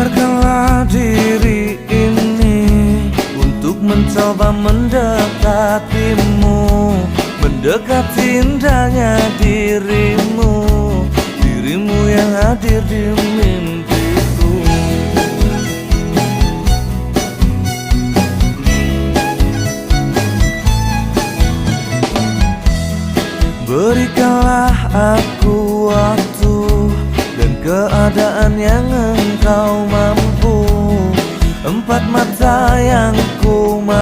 Biarkanlah diri ini untuk mencoba mendekatimu, mendekati indahnya dirimu, dirimu yang hadir di mimpiku. Berikanlah aku waktu dan keadaan yang engkau mampu, empat mata yang